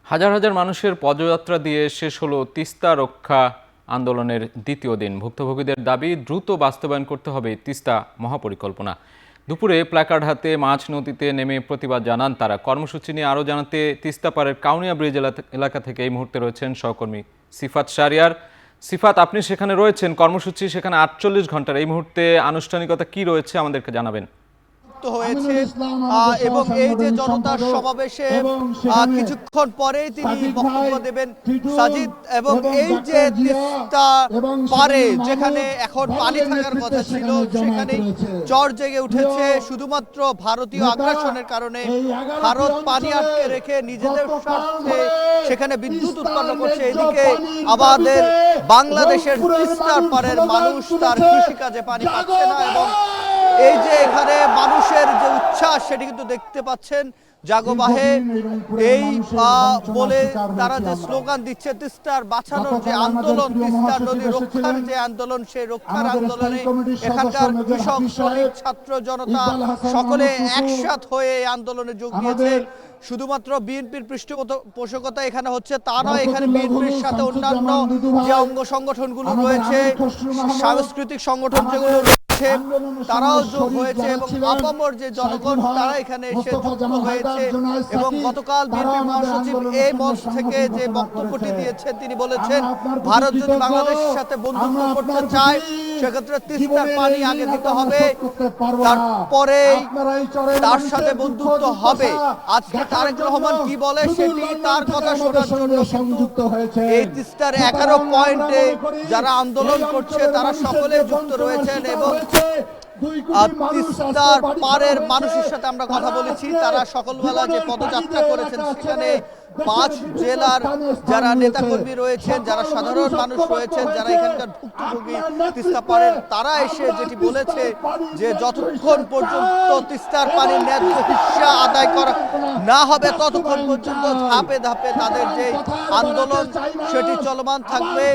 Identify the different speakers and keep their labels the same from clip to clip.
Speaker 1: হাজার হাজার মানুষের পদযাত্রা দিয়ে শেষ হলো তিস্তা রক্ষা আন্দোলনের দ্বিতীয় দিন। ভুক্তভোগীদের দাবি দ্রুত বাস্তবায়ন করতে হবে তিস্তা মহাপরিকল্পনা। দুপুরে প্ল্যাকার্ড হাতে মাঝ নদীতে নেমে প্রতিবাদ জানান তারা। কর্মসূচি নিয়ে আরও জানাতে তিস্তা পাড়ের কাউনিয়া ব্রিজ এলাকা থেকে এই মুহূর্তে রয়েছেন সহকর্মী সিফাত শাহরিয়ার। সিফাত, আপনি সেখানে রয়েছেন, কর্মসূচি সেখানে 48 ঘন্টার, এই মুহূর্তে আনুষ্ঠানিকতা কি রয়েছে আমাদেরকে জানাবেন।
Speaker 2: হয়েছে এবং এই যে জনতার সমাবেশে কিছুক্ষণ পরেই তিনি বক্তব্য দেবেন সাজিদ। এবং এই যে তিস্তা পারে যেখানে এখন পানি থাকার কথা ছিল সেখানে চর জেগে উঠেছে শুধুমাত্র ভারতীয় আগ্রাসনের কারণে। ভারত পানি আটকে রেখে নিজেদের স্বার্থে সেখানে বিদ্যুৎ উৎপন্ন করছে। এদিকে আমাদের বাংলাদেশের তিস্তার পারের মানুষ তার কৃষিকাজে পানি পাচ্ছে না এবং এই যে এখানে মানুষের যে উচ্ছ্বাস সেটি কিন্তু দেখতে পাচ্ছেন। জাগোবাহে এই বলে তারা যে স্লোগান দিচ্ছে, তিস্তার বাঁচানোর যে আন্দোলন, তিস্তার নদী রক্ষার যে আন্দোলন, সেই রক্ষার আন্দোলনে এখানকার কৃষক, শ্রমিক, ছাত্র জনতা সকলে একসাথ হয়ে এই আন্দোলনে যোগ দিয়েছে। শুধুমাত্র বিএনপির পৃষ্ঠপোষকতা এখানে হচ্ছে তা নয়, এখানে বিএনপির সাথে অন্যান্য যে অঙ্গ সংগঠনগুলো রয়েছে, সাংস্কৃতিক সংগঠন যেগুলো তারাও যোগ হয়েছে এবং আপামর যে জনগণ তারা এখানে এসে যুক্ত হয়েছে। এবং গতকাল বিএনপি মহাসচিব এই মঞ্চ থেকে যে বক্তব্যটি দিয়েছেন, তিনি বলেছেন ভারত যদি বাংলাদেশের সাথে বন্ধুত্ব করতে চায় সেক্ষেত্রে তিস্তার পানি আগে দিতে হবে, তারপরে তার সাথে বন্ধুত্ব হবে। আজকে তারেক রহমান কি বলে সেটি তার কথা শোনার জন্য সংযুক্ত হয়েছে এই তিস্তার 11 পয়েন্টে যারা আন্দোলন করছে তারা সকলে যুক্ত রয়েছেন। এবং তিস্তার পারের মানুষের সাথে আমরা কথা বলেছি, তারা সকালবেলা যে পদযাত্রা করেছেন সেখানে 5 জেলার যারা নেতাকর্মী রয়েছেন, যারা সাধারণ মানুষ রয়েছেন, যারা এখানকার ভুক্তভোগী তিস্তা পারের, তারা এসে যেটি বলেছে যে যতক্ষণ পর্যন্ত তিস্তার পানির ন্যায্য হিস্সা আদায় করা না হবে ততক্ষণ পর্যন্ত ধাপে ধাপে তাদের যে আন্দোলন সেটি চলমান থাকবে।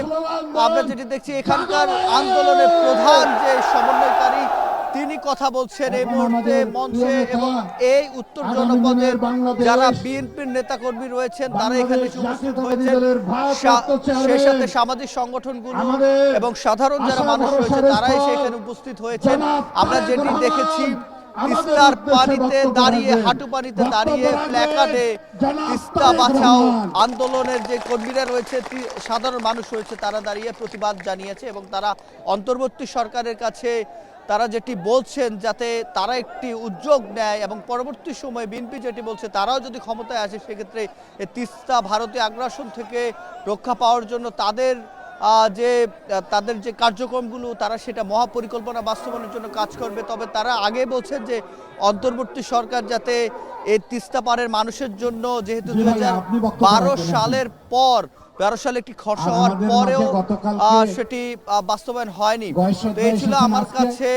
Speaker 2: আমরা যেটি দেখছি এখানকার আন্দোলনের প্রধান যে সমন্বয়কারী তিনি কথা বলছেন এই মুহূর্তে মঞ্চে। এবং এই উত্তর জনপদের যারা বিএনপির নেতাকর্মী রয়েছেন তারা এখানে উপস্থিত হয়েছেন, সেই সাথে সামাজিক সংগঠনগুলো এবং সাধারণ যারা মানুষ রয়েছে তারাই সেখানে উপস্থিত হয়েছেন। আমরা যেটি দেখেছি তিস্তার পানিতে দাঁড়িয়ে, হাঁটু পানিতে দাঁড়িয়ে প্ল্যাকার্ডে তিস্তা বাঁচাও আন্দোলনের যে কর্মীরা রয়েছে, সাধারণ মানুষ রয়েছে, তারা দাঁড়িয়ে প্রতিবাদ জানিয়েছে এবং তারা অন্তর্বর্তী সরকারের কাছে তারা যেটি বলছেন যাতে তারা একটি উদ্যোগ নেয় এবং পরবর্তী সময়ে বিএনপি যেটি বলছে তারাও যদি ক্ষমতায় আসে সেক্ষেত্রে তিস্তা ভারতীয় আগ্রাসন থেকে রক্ষা পাওয়ার জন্য তাদের যে কার্যক্রমগুলো তারা সেটা মহাপরিকল্পনা বাস্তবায়নের জন্য কাজ করবে। তবে তারা আগে বলছেন যে অন্তর্বর্তী সরকার যাতে এই তিস্তা পাড়ের মানুষের জন্য, যেহেতু 2012 সালের পর 12 সালে একটি খসড়া হওয়ার পরেও সেটি বাস্তবায়ন হয়নি, তো এই ছিল আমার কাছে